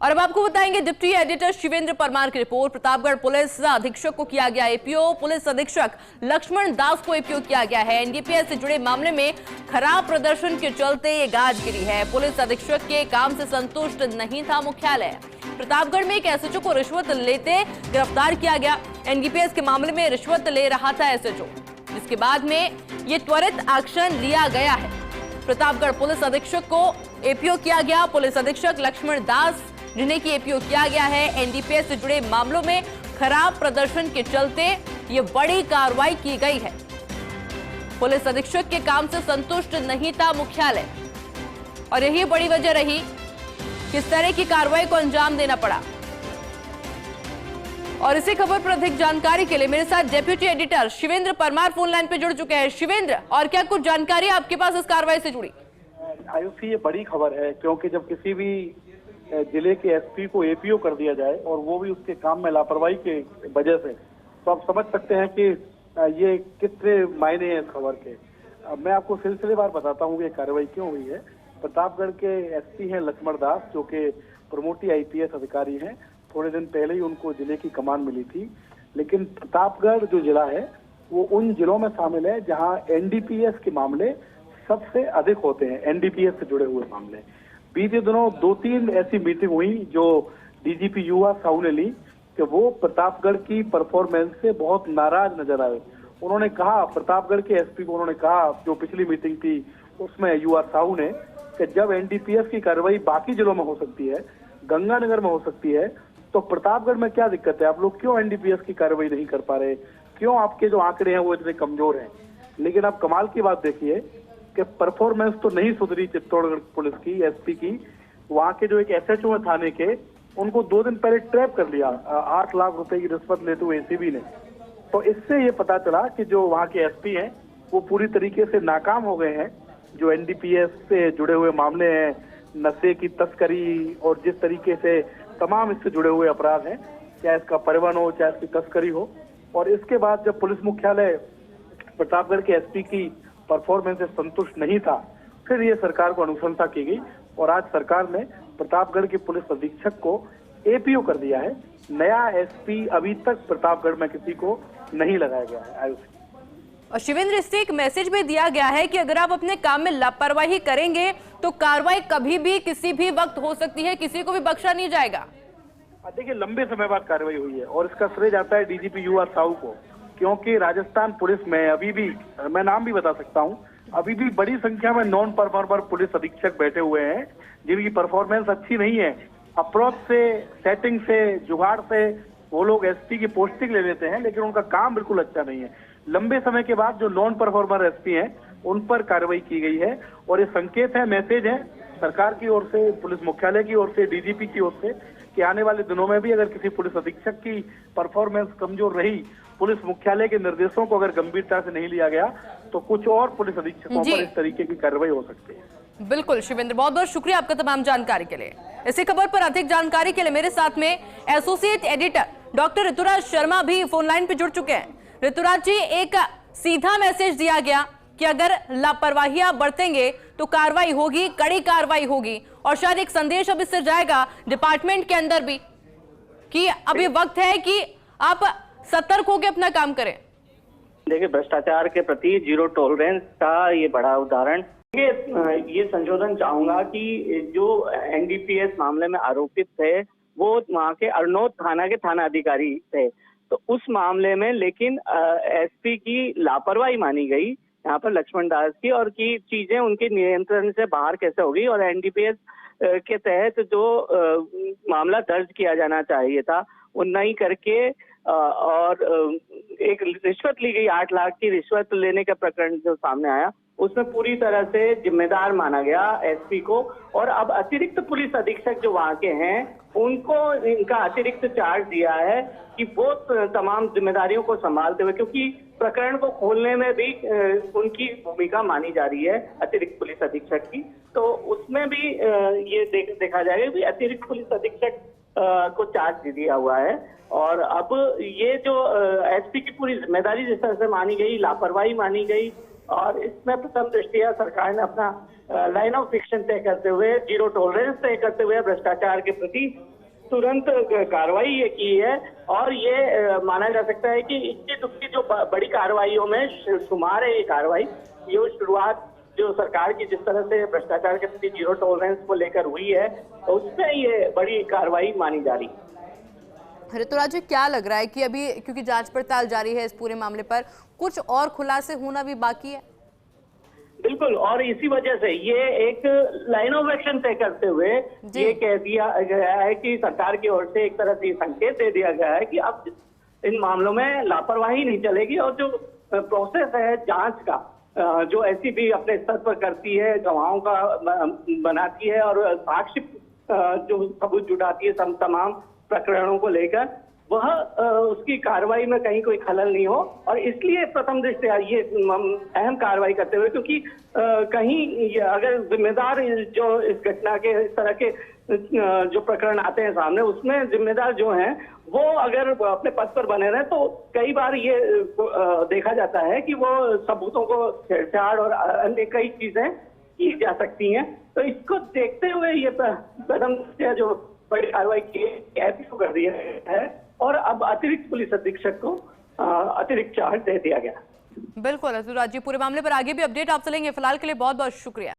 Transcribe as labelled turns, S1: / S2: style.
S1: और अब आपको बताएंगे डिप्टी एडिटर शिवेंद्र परमार की रिपोर्ट। प्रतापगढ़ पुलिस अधीक्षक को किया गया एपीओ। पुलिस अधीक्षक लक्ष्मण दास को एपीओ किया गया है। एनडीपीएस से जुड़े मामले में खराब प्रदर्शन के चलते ये गाज गिरी है। पुलिस अधीक्षक के काम से संतुष्ट नहीं था मुख्यालय। प्रतापगढ़ में एक एसएचओ को रिश्वत लेते गिरफ्तार किया गया। एनडीपीएस के मामले में रिश्वत ले रहा था एसएचओ, जिसके बाद में ये त्वरित एक्शन लिया गया है। प्रतापगढ़ पुलिस अधीक्षक को एपीओ किया गया। पुलिस अधीक्षक लक्ष्मण दास जिन्हें की एपीओ किया गया है। एनडीपीएस से जुड़े मामलों में खराब प्रदर्शन के चलते ये बड़ी कार्रवाई की गई है। पुलिस अधीक्षक के काम से संतुष्ट नहीं था मुख्यालय और यही बड़ी वजह रही किस तरह की कार्रवाई को अंजाम देना पड़ा। और इसी खबर पर अधिक जानकारी के लिए मेरे साथ deputy editor Shivendra Parmar phone line पे जुड़ चुके हैं। शिवेंद्र, और क्या कुछ जानकारी आपके पास इस कार्रवाई से जुड़ी?
S2: आयुषी, ये बड़ी खबर है क्योंकि जब किसी भी जिले के एसपी को एपीओ कर दिया जाए और वो भी उसके काम में लापरवाही के वजह से, तो आप समझ सकते हैं कि ये कितने मायने हैं इस खबर के। मैं आपको सिलसिलेवार बताता हूँ ये कार्रवाई क्यों हुई है। प्रतापगढ़ के एसपी हैं लक्ष्मण दास, जो कि प्रमोटी आईपीएस अधिकारी हैं। थोड़े दिन पहले ही उनको जिले की कमान मिली थी, लेकिन प्रतापगढ़ जो जिला है वो उन जिलों में शामिल है जहां एनडीपीएस के मामले सबसे अधिक होते हैं, एनडीपीएस से जुड़े हुए मामले। बीते दिनों 2-3 ऐसी मीटिंग हुई जो डीजीपी युवा साहू ने ली कि वो प्रतापगढ़ की परफॉर्मेंस से बहुत नाराज नजर आए। उन्होंने कहा, प्रतापगढ़ के एसपी को उन्होंने कहा, जो पिछली मीटिंग थी उसमें युवा साहू ने, कि जब एनडीपीएस की कार्रवाई बाकी जिलों में हो सकती है, गंगानगर में हो सकती है, तो प्रतापगढ़ में क्या दिक्कत है? आप लोग क्यों एनडीपीएस की कार्रवाई नहीं कर पा रहे? क्यों आपके जो आंकड़े हैं वो इतने कमजोर हैं? लेकिन आप कमाल की बात देखिए कि परफॉर्मेंस तो नहीं सुधरी चित्तौड़गढ़ पुलिस की, एसपी की। वहां के जो एक एसएचओ है थाने के, उनको 2 दिन पहले ट्रैप कर लिया 8 लाख रुपए की रिश्वत लेते हुए एसीबी ने। तो इससे ये पता चला कि जो वहां के एसपी हैं वो पूरी तरीके से नाकाम हो गए हैं। जो एनडीपीएस से जुड़े हुए मामले हैं, नशे की तस्करी और जिस तरीके से तमाम इससे जुड़े हुए अपराध हैं, चाहे इसका परिवहन हो चाहे इसकी तस्करी हो। और इसके बाद जब पुलिस मुख्यालय प्रतापगढ़ के एसपी की परफॉर्मेंस से संतुष्ट नहीं था, फिर ये सरकार को अनुशंसा की गई और आज सरकार ने प्रतापगढ़ के पुलिस अधीक्षक को एपीओ कर दिया है। नया एसपी अभी तक प्रतापगढ़ में किसी को नहीं लगाया गया है। आयुष
S1: और शिवेंद्र, इससे एक मैसेज भी दिया गया है कि अगर आप अपने काम में लापरवाही करेंगे तो कार्रवाई कभी भी किसी भी वक्त हो सकती है, किसी को भी बख्शा नहीं जाएगा।
S2: देखिए, लंबे समय बाद कार्रवाई हुई है और इसका श्रेय जाता है डीजीपी युवा साहू को, क्योंकि राजस्थान पुलिस में अभी भी, मैं नाम भी बता सकता हूं, अभी भी बड़ी संख्या में नॉन परफॉर्मर पुलिस अधीक्षक बैठे हुए हैं जिनकी परफॉर्मेंस अच्छी नहीं है। अप्रोच से, सेटिंग से, जुगाड़ से वो लोग एसपी की पोस्टिंग ले लेते हैं, लेकिन उनका काम बिल्कुल अच्छा नहीं है। लंबे समय के बाद जो नॉन परफॉर्मर एसपी हैं उन पर कार्रवाई की गई है और ये संकेत है, मैसेज है सरकार की ओर से, पुलिस मुख्यालय की ओर से, डीजीपी की ओर से, कि आने वाले दिनों में भी अगर किसी पुलिस अधीक्षक की परफॉर्मेंस कमजोर रही, पुलिस मुख्यालय के निर्देशों को अगर गंभीरता से नहीं लिया गया, तो कुछ और पुलिस अधीक्षकों पर इस तरीके की कार्रवाई हो सकती है।
S1: बिल्कुल शिवेंद्र, बहुत बहुत शुक्रिया आपका तमाम जानकारी के लिए। इसी खबर पर अधिक जानकारी के लिए मेरे साथ में associate editor doctor Rituraj Sharma भी फोन लाइन पे जुड़ चुके हैं। ऋतुराज जी, एक सीधा मैसेज दिया गया कि अगर लापरवाहियां बरतेंगे तो कार्रवाई होगी, कड़ी कार्रवाई होगी, और शायद एक संदेश अब इससे जाएगा डिपार्टमेंट के अंदर भी कि अभी वक्त है कि आप सतर्क होकर अपना काम करें।
S3: देखिए, भ्रष्टाचार के प्रति जीरो टॉलरेंस का ये बड़ा उदाहरण। ये संशोधन चाहूंगा कि जो एनडीपीएस मामले में आरोपित थे वो वहाँ के अरनोद थाना के थाना अधिकारी थे, तो उस मामले में लेकिन एसपी की लापरवाही मानी गई यहाँ पर लक्ष्मण दास की, और की चीजें उनके नियंत्रण से बाहर कैसे हो गई, और एनडीपीएस के तहत जो मामला दर्ज किया जाना चाहिए था वो नहीं करके और एक रिश्वत ली गई, 8 लाख की रिश्वत लेने का प्रकरण जो सामने आया, उसमें पूरी तरह से जिम्मेदार माना गया एसपी को। और अब अतिरिक्त पुलिस अधीक्षक जो वहाँ के हैं उनको इनका अतिरिक्त चार्ज दिया है कि वो तमाम जिम्मेदारियों को संभालते हुए, क्योंकि प्रकरण को खोलने में भी उनकी भूमिका मानी जा रही है अतिरिक्त पुलिस अधीक्षक की, तो उसमें भी ये देखा जाएगा कि अतिरिक्त पुलिस अधीक्षक को चार्ज दिया हुआ है। और अब ये जो एसपी की पूरी जिम्मेदारी जिस तरह से मानी गई, लापरवाही मानी गई, और इसमें प्रथम दृष्टया सरकार ने अपना लाइन ऑफ एक्शन तय करते हुए, जीरो टॉलरेंस तय करते हुए भ्रष्टाचार के प्रति तुरंत कार्रवाई ये की है। और ये माना जा सकता है कि इक्की दुक्की जो बड़ी कार्रवाइयों में शुमार है ये कार्रवाई। ये शुरुआत जो सरकार की जिस तरह से भ्रष्टाचार के प्रति जीरो टॉलरेंस को लेकर हुई है, तो उसमें ये बड़ी कार्रवाई मानी जा रही है।
S1: ऋतुराज जी, क्या लग रहा है कि अभी क्योंकि जांच पड़ताल जारी है इस पूरे मामले पर, कुछ और खुलासे होना भी बाकी है?
S3: बिल्कुल, और इसी वजह से ये एक लाइन ऑफ एक्शन तय करते हुए ये कह दिया गया है कि सरकार की ओर से एक तरह से संकेत दे दिया गया है कि अब इन मामलों में लापरवाही नहीं चलेगी और जो प्रोसेस है जांच का, जो एसीबी अपने स्तर पर करती है, गवाहों का बनाती है और साक्ष्य जो सबूत जुटाती है तमाम प्रकरणों को लेकर, वह उसकी कार्रवाई में कहीं कोई खलल नहीं हो। और इसलिए प्रथम दृष्टया ये अहम कार्रवाई करते हुए, क्योंकि कहीं अगर जिम्मेदार जो इस घटना के इस तरह के जो प्रकरण आते हैं सामने, उसमें जिम्मेदार जो हैं वो अगर अपने पद पर बने रहे, तो कई बार ये देखा जाता है कि वो सबूतों को छेड़छाड़ और अन्य कई चीजें की जा सकती हैं। तो इसको देखते हुए ये प्रथम दृष्टया जो बड़ी कार्रवाई की एपीओ कर दिया है और अब अतिरिक्त पुलिस अधीक्षक को अतिरिक्त चार्ज दे दिया गया।
S1: बिल्कुल ऋतुराज जी, पूरे मामले पर आगे भी अपडेट आपसे लेंगे। फिलहाल के लिए बहुत बहुत शुक्रिया।